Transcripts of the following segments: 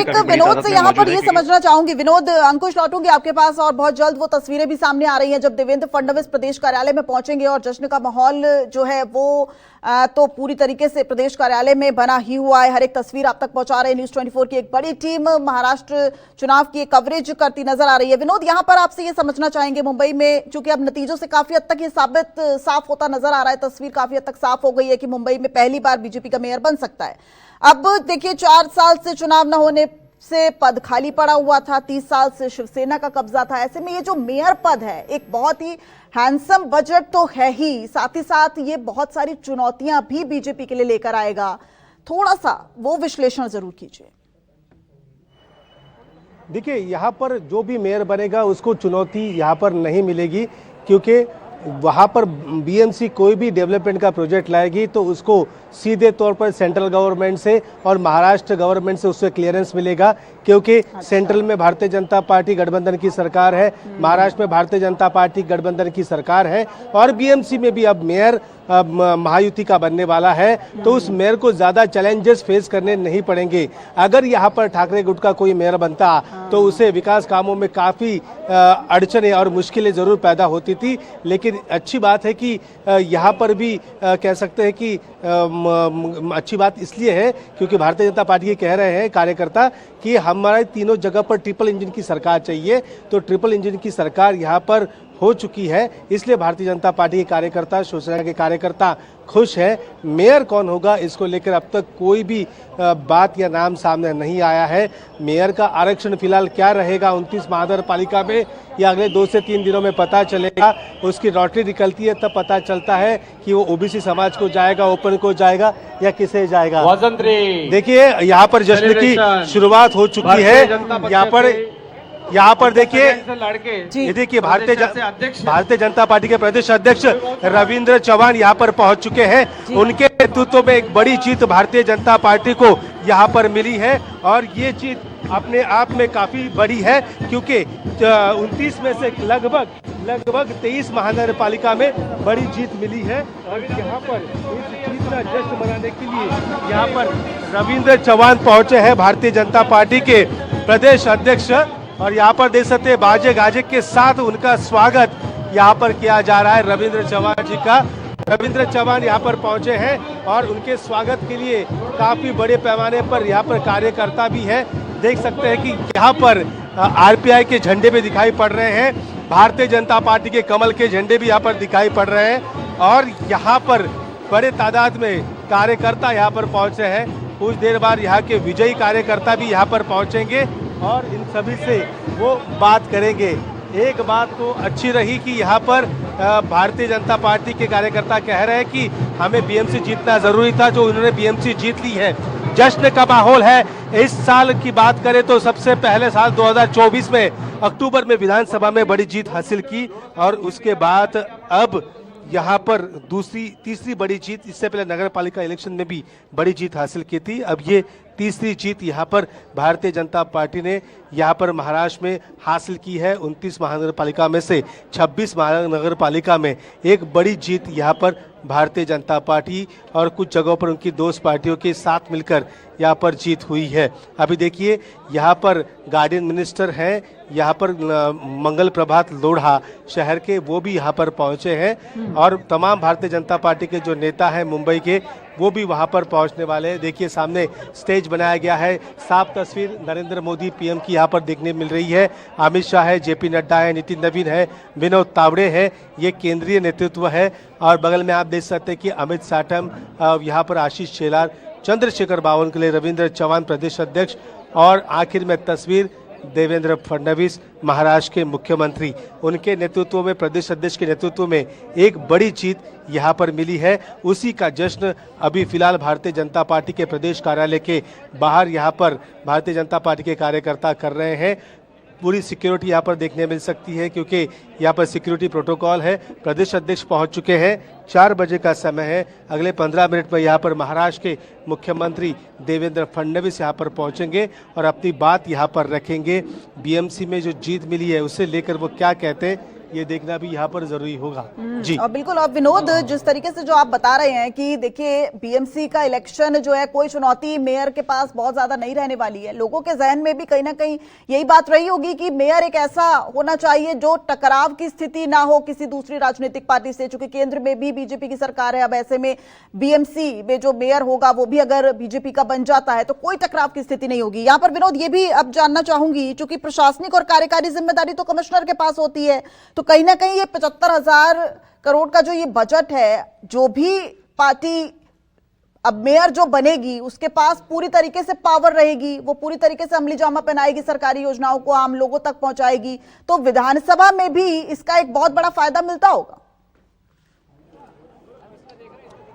एक विनोद से यहाँ पर ये समझना चाहूंगी, विनोद, अंकुश लौटूंगी आपके पास, और बहुत जल्द वो तस्वीरें भी सामने आ रही हैं जब देवेंद्र फडणवीस प्रदेश कार्यालय में पहुंचेंगे और जश्न का माहौल जो है वो तो पूरी तरीके से प्रदेश कार्यालय में बना ही हुआ है। हर एक तस्वीर आप तक पहुंचा रहे हैं न्यूज़ 24 की एक बड़ी टीम महाराष्ट्र चुनाव की कवरेज करती नजर आ रही है। विनोद, यहाँ पर आपसे ये समझना चाहेंगे, मुंबई में चूंकि अब नतीजों से काफी हद तक ये साफ होता नजर आ रहा है, तस्वीर काफी हद तक साफ हो गई है कि मुंबई में पहली बार बीजेपी का मेयर बन सकता है। अब देखिए, 4 साल से चुनाव न होने से पद खाली पड़ा हुआ था, 30 साल से शिवसेना का कब्जा था। ऐसे में ये जो मेयर पद है, एक बहुत ही हैंडसम बजट तो है ही, साथ ही साथ ये बहुत सारी चुनौतियां भी बीजेपी के लिए लेकर आएगा। थोड़ा सा वो विश्लेषण जरूर कीजिए। देखिए, यहाँ पर जो भी मेयर बनेगा उसको चुनौती यहाँ पर नहीं मिलेगी, क्योंकि वहाँ पर बीएमसी कोई भी डेवलपमेंट का प्रोजेक्ट लाएगी तो उसको सीधे तौर पर सेंट्रल गवर्नमेंट से और महाराष्ट्र गवर्नमेंट से उससे क्लियरेंस मिलेगा, क्योंकि सेंट्रल में भारतीय जनता पार्टी गठबंधन की सरकार है, महाराष्ट्र में भारतीय जनता पार्टी गठबंधन की सरकार है, और बीएमसी में भी अब मेयर महायुति का बनने वाला है, तो उस मेयर को ज्यादा चैलेंजेस फेस करने नहीं पड़ेंगे। अगर यहाँ पर ठाकरे गुट का कोई मेयर बनता तो उसे विकास कामों में काफी अड़चनें और मुश्किलें जरूर पैदा होती थी, लेकिन अच्छी बात है कि यहाँ पर भी कह सकते हैं कि अच्छी बात इसलिए है क्योंकि भारतीय जनता पार्टी के कह रहे हैं कार्यकर्ता कि हमारे तीनों जगह पर ट्रिपल इंजन की सरकार चाहिए, तो ट्रिपल इंजन की सरकार यहाँ पर हो चुकी है, इसलिए भारतीय जनता पार्टी के कार्यकर्ता, शिवसेना के कार्यकर्ता खुश है। मेयर कौन होगा इसको लेकर अब तक कोई भी बात या नाम सामने नहीं आया है। मेयर का आरक्षण फिलहाल क्या रहेगा 29 महानगर पालिका में, या अगले 2 से 3 दिनों में पता चलेगा। उसकी लॉटरी निकलती है तब पता चलता है कि वो ओबीसी समाज को जाएगा, ओपन को जाएगा या किसे जाएगा। देखिए, यहाँ पर जश्न की शुरुआत हो चुकी है। यहाँ पर देखिए, ये देखिए भारतीय जनता पार्टी के प्रदेश अध्यक्ष रविंद्र चौहान यहाँ पर पहुंच चुके हैं। उनके नेतृत्व में एक बड़ी जीत भारतीय जनता पार्टी को यहाँ पर मिली है, और ये जीत अपने आप में काफी बड़ी है, क्योंकि 29 में से लगभग 23 महानगर पालिका में बड़ी जीत मिली है। और यहाँ पर इस जीत का जश्न मनाने के लिए यहाँ पर रविंद्र चौहान पहुंचे हैं, भारतीय जनता पार्टी के प्रदेश अध्यक्ष, और यहाँ पर देख सकते हैं बाजे गाजे के साथ उनका स्वागत यहाँ पर किया जा रहा है रविंद्र चौहान जी का। रविंद्र चौहान यहाँ पर पहुंचे हैं और उनके स्वागत के लिए काफी बड़े पैमाने पर यहाँ पर कार्यकर्ता भी है। देख सकते हैं कि यहाँ पर आरपीआई के झंडे भी दिखाई पड़ रहे हैं, भारतीय जनता पार्टी के कमल के झंडे भी यहाँ पर दिखाई पड़ रहे हैं, और यहाँ पर बड़े तादाद में कार्यकर्ता यहाँ पर पहुंचे हैं। कुछ देर बाद यहाँ के विजयी कार्यकर्ता भी यहाँ पर पहुंचेंगे और इन सभी से वो बात करेंगे। एक बात तो अच्छी रही कि यहाँ पर भारतीय जनता पार्टी के कार्यकर्ता कह रहे हैं कि हमें बीएमसी जीतना जरूरी था, जो उन्होंने बीएमसी जीत ली है। जश्न का माहौल है। इस साल की बात करें तो सबसे पहले साल 2024 में अक्टूबर में विधानसभा में बड़ी जीत हासिल की, और उसके बाद अब यहाँ पर तीसरी बड़ी जीत, इससे पहले नगर पालिका इलेक्शन में भी बड़ी जीत हासिल की थी। अब ये तीसरी जीत यहाँ पर भारतीय जनता पार्टी ने यहाँ पर महाराष्ट्र में हासिल की है। 29 महानगर पालिका में से 26 महानगर पालिका में एक बड़ी जीत यहाँ पर भारतीय जनता पार्टी और कुछ जगहों पर उनकी दोस्त पार्टियों के साथ मिलकर यहाँ पर जीत हुई है। अभी देखिए, यहाँ पर गार्डियन मिनिस्टर हैं, यहाँ पर मंगल प्रभात लोढ़ा शहर के, वो भी यहाँ पर पहुँचे हैं, और तमाम भारतीय जनता पार्टी के जो नेता हैं मुंबई के, वो भी वहाँ पर पहुँचने वाले हैं। देखिए, सामने स्टेज बनाया गया है, साफ तस्वीर नरेंद्र मोदी पीएम की यहाँ पर देखने मिल रही है। अमित शाह है, जेपी नड्डा है, नितिन नवीन है, विनोद तावड़े है, ये केंद्रीय नेतृत्व है, और बगल में आप देख सकते हैं कि अमित साठम, यहाँ पर आशीष शेलार, चंद्रशेखर बावनकुले, रविंद्र चौहान प्रदेश अध्यक्ष, और आखिर में तस्वीर देवेंद्र फडणवीस महाराष्ट्र के मुख्यमंत्री, उनके नेतृत्व में, प्रदेश अध्यक्ष के नेतृत्व में एक बड़ी जीत यहाँ पर मिली है। उसी का जश्न अभी फिलहाल भारतीय जनता पार्टी के प्रदेश कार्यालय के बाहर यहाँ पर भारतीय जनता पार्टी के कार्यकर्ता कर रहे हैं। पूरी सिक्योरिटी यहाँ पर देखने मिल सकती है, क्योंकि यहाँ पर सिक्योरिटी प्रोटोकॉल है। प्रदेश अध्यक्ष पहुँच चुके हैं, 4 बजे का समय है। अगले 15 मिनट में यहाँ पर महाराष्ट्र के मुख्यमंत्री देवेंद्र फडणवीस यहाँ पर पहुँचेंगे और अपनी बात यहाँ पर रखेंगे। बीएमसी में जो जीत मिली है उसे लेकर वो क्या कहते हैं, ये देखना भी यहाँ पर जरूरी होगा। जी और बिल्कुल। और विनोद, जिस तरीके से जो आप बता रहे हैं कि देखिए बीएमसी का इलेक्शन जो है कोई चुनौती मेयर के पास बहुत ज्यादा नहीं रहने वाली है, लोगों के जहन में भी कहीं ना कहीं यही बात रही होगी कि मेयर एक ऐसा होना चाहिए जो टकराव की स्थिति ना हो किसी दूसरी राजनीतिक पार्टी से, चूंकि केंद्र में भी बीजेपी की सरकार है। अब ऐसे में बीएमसी में जो मेयर होगा वो भी अगर बीजेपी का बन जाता है तो कोई टकराव की स्थिति नहीं होगी। यहाँ पर विनोद ये भी अब जानना चाहूंगी, चूंकि प्रशासनिक और कार्यकारी जिम्मेदारी तो कमिश्नर के पास होती है, तो कहीं ना कहीं ये 75,000 करोड़ का जो ये बजट है, जो भी पार्टी अब मेयर जो बनेगी उसके पास पूरी तरीके से पावर रहेगी, वो पूरी तरीके से अमली जामा पहनाएगी, सरकारी योजनाओं को आम लोगों तक पहुंचाएगी, तो विधानसभा में भी इसका एक बहुत बड़ा फायदा मिलता होगा।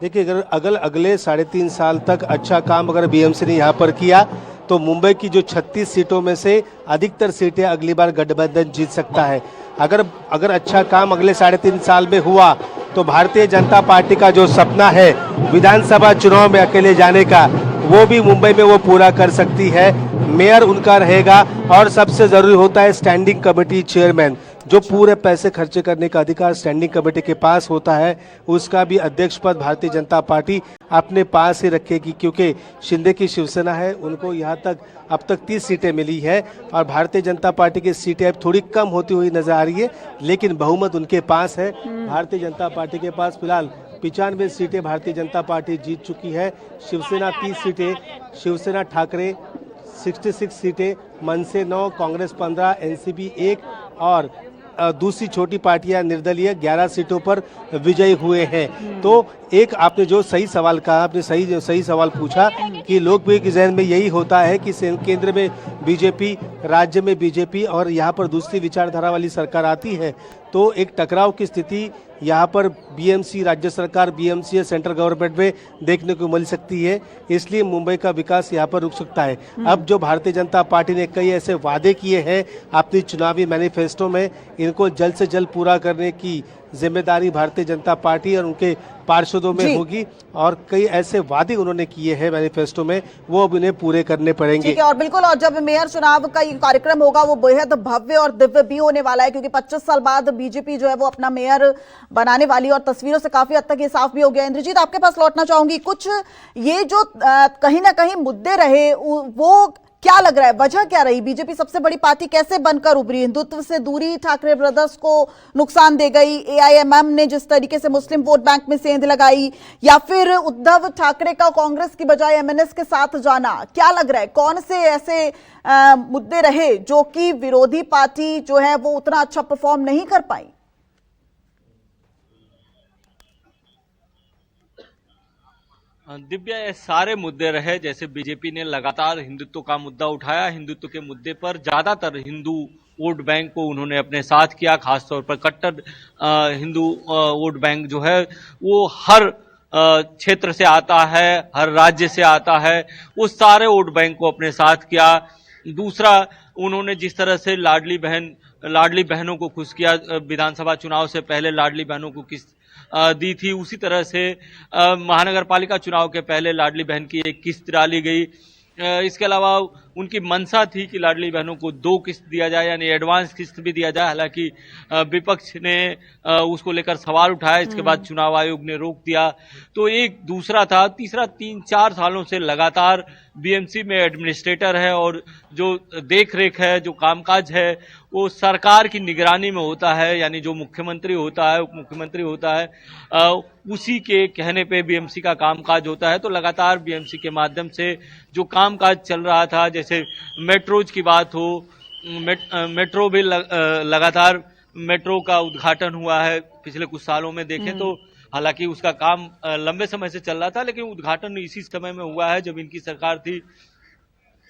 देखिए, अगर अगले 3.5 साल तक अच्छा काम अगर बीएमसी ने यहाँ पर किया तो मुंबई की जो 36 सीटों में से अधिकतर सीटें अगली बार गठबंधन जीत सकता है। अगर अच्छा काम अगले 3.5 साल में हुआ तो भारतीय जनता पार्टी का जो सपना है विधानसभा चुनाव में अकेले जाने का, वो भी मुंबई में वो पूरा कर सकती है। मेयर उनका रहेगा और सबसे जरूरी होता है स्टैंडिंग कमेटी चेयरमैन, जो पूरे पैसे खर्चे करने का अधिकार स्टैंडिंग कमेटी के पास होता है, उसका भी अध्यक्ष पद भारतीय जनता पार्टी अपने पास ही रखेगी, क्योंकि शिंदे की शिवसेना है, उनको यहाँ तक अब तक 30 सीटें मिली है और भारतीय जनता पार्टी की सीटें अब थोड़ी कम होती हुई नजर आ रही है, लेकिन बहुमत उनके पास है। भारतीय जनता पार्टी के पास फिलहाल 95 सीटें भारतीय जनता पार्टी जीत चुकी है, शिवसेना 30 सीटें, शिवसेना ठाकरे 66 सीटें, मनसे 9, कांग्रेस 15, एनसीपी 1 और दूसरी छोटी पार्टियां निर्दलीय 11 सीटों पर विजयी हुए हैं। तो एक आपने जो सही सवाल कहा, आपने सही सवाल पूछा कि लोकप्रिय के जहन में यही होता है कि केंद्र में बीजेपी, राज्य में बीजेपी और यहाँ पर दूसरी विचारधारा वाली सरकार आती है तो एक टकराव की स्थिति यहाँ पर बीएमसी राज्य सरकार, बीएमसी सेंट्रल गवर्नमेंट में देखने को मिल सकती है, इसलिए मुंबई का विकास यहाँ पर रुक सकता है। अब जो भारतीय जनता पार्टी ने कई ऐसे वादे किए हैं अपनी चुनावी मैनिफेस्टो में, इनको जल्द से जल्द पूरा करने की जिम्मेदारी भारतीय जनता पार्टी और उनके पार्षदों में होगी और कई ऐसे वादे उन्होंने किए हैं मैनिफेस्टो में, वो अब उन्हें पूरे करने पड़ेंगे। ठीक है। और बिल्कुल, और जब मेयर चुनाव का ये कार्यक्रम होगा वो बेहद भव्य और दिव्य भी होने वाला है, क्योंकि 25 साल बाद बीजेपी जो है वो अपना मेयर बनाने वाली है और तस्वीरों से काफी हद तक ये साफ भी हो गया। इंद्रजीत, आपके पास लौटना चाहूंगी, कुछ ये जो कहीं ना कहीं मुद्दे रहे वो क्या लग रहा है, वजह क्या रही? बीजेपी सबसे बड़ी पार्टी कैसे बनकर उभरी? हिंदुत्व से दूरी ठाकरे ब्रदर्स को नुकसान दे गई, एआईएमएम ने जिस तरीके से मुस्लिम वोट बैंक में सेंध लगाई, या फिर उद्धव ठाकरे का कांग्रेस की बजाय एमएनएस के साथ जाना, क्या लग रहा है कौन से ऐसे मुद्दे रहे जो कि विरोधी पार्टी जो है वो उतना अच्छा परफॉर्म नहीं कर पाई? दिव्या, ये सारे मुद्दे रहे। जैसे बीजेपी ने लगातार हिंदुत्व का मुद्दा उठाया, हिंदुत्व के मुद्दे पर ज्यादातर हिंदू वोट बैंक को उन्होंने अपने साथ किया, खासतौर पर कट्टर हिंदू वोट बैंक जो है वो हर क्षेत्र से आता है, हर राज्य से आता है, वो सारे वोट बैंक को अपने साथ किया। दूसरा, उन्होंने जिस तरह से लाडली बहनों को खुश किया, विधानसभा चुनाव से पहले लाडली बहनों को किस्त दी थी, उसी तरह से महानगर पालिका चुनाव के पहले लाडली बहन की एक किस्त डाली गई। इसके अलावा उनकी मंशा थी कि लाडली बहनों को 2 किस्त दिया जाए, यानी एडवांस किस्त भी दिया जाए। हालांकि विपक्ष ने उसको लेकर सवाल उठाया, इसके बाद चुनाव आयोग ने रोक दिया। तो एक दूसरा था। तीसरा, 3-4 सालों से लगातार बीएमसी में एडमिनिस्ट्रेटर है और जो देख रेख है, जो कामकाज है, वो सरकार की निगरानी में होता है, यानी जो मुख्यमंत्री होता है, उप मुख्यमंत्री होता है, उसी के कहने पे बीएमसी का कामकाज होता है। तो लगातार बीएमसी के माध्यम से जो कामकाज चल रहा था, जैसे मेट्रोज की बात हो, मेट्रो भी लगातार मेट्रो का उद्घाटन हुआ है पिछले कुछ सालों में देखें तो। हालांकि उसका काम लंबे समय से चल रहा था, लेकिन उद्घाटन इसी समय में हुआ है जब इनकी सरकार थी।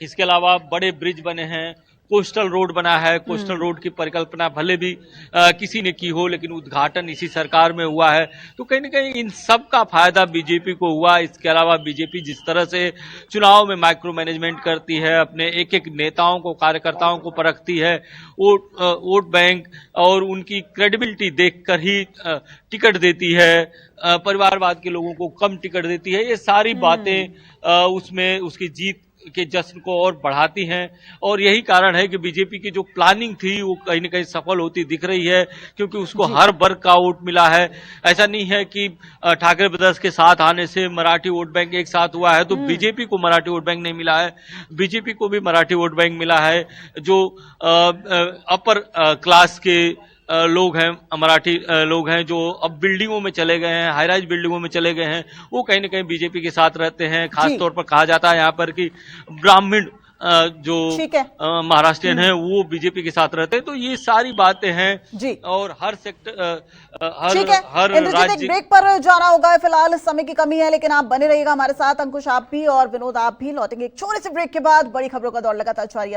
इसके अलावा बड़े ब्रिज बने हैं, कोस्टल रोड बना है। कोस्टल रोड की परिकल्पना भले भी किसी ने की हो, लेकिन उद्घाटन इसी सरकार में हुआ है। तो कहीं न कहीं इन सब का फायदा बीजेपी को हुआ। इसके अलावा बीजेपी जिस तरह से चुनाव में माइक्रो मैनेजमेंट करती है, अपने एक एक नेताओं को, कार्यकर्ताओं को परखती है, वोट बैंक और उनकी क्रेडिबिलिटी देखकर ही टिकट देती है, परिवारवाद के लोगों को कम टिकट देती है, ये सारी बातें उसमें उसकी जीत के जश्न को और बढ़ाती हैं। और यही कारण है कि बीजेपी की जो प्लानिंग थी वो कहीं न कहीं सफल होती दिख रही है, क्योंकि उसको हर वर्ग का वोट मिला है। ऐसा नहीं है कि ठाकरे ब्रदर्स के साथ आने से मराठी वोट बैंक एक साथ हुआ है तो बीजेपी को मराठी वोट बैंक नहीं मिला है। बीजेपी को भी मराठी वोट बैंक मिला है। जो अपर क्लास के लोग हैं, मराठी लोग हैं जो अब बिल्डिंगों में चले गए हैं, हाई राइज बिल्डिंगों में चले गए हैं, वो कहीं न कहीं बीजेपी के साथ रहते हैं। खास तौर पर कहा जाता है यहाँ पर कि ब्राह्मण जो ठीक है। महाराष्ट्रियन है वो बीजेपी के साथ रहते हैं। तो ये सारी बातें हैं जी। और हर सेक्टर ठीक है हर इंद्रजीत, एक राज्य ब्रेक पर जाना होगा, फिलहाल समय की कमी है, लेकिन आप बने रहिएगा हमारे साथ। अंकुश आप भी और विनोद आप भी लौटेंगे एक छोटे से ब्रेक के बाद। बड़ी खबरों का दौर लगातार जारी है।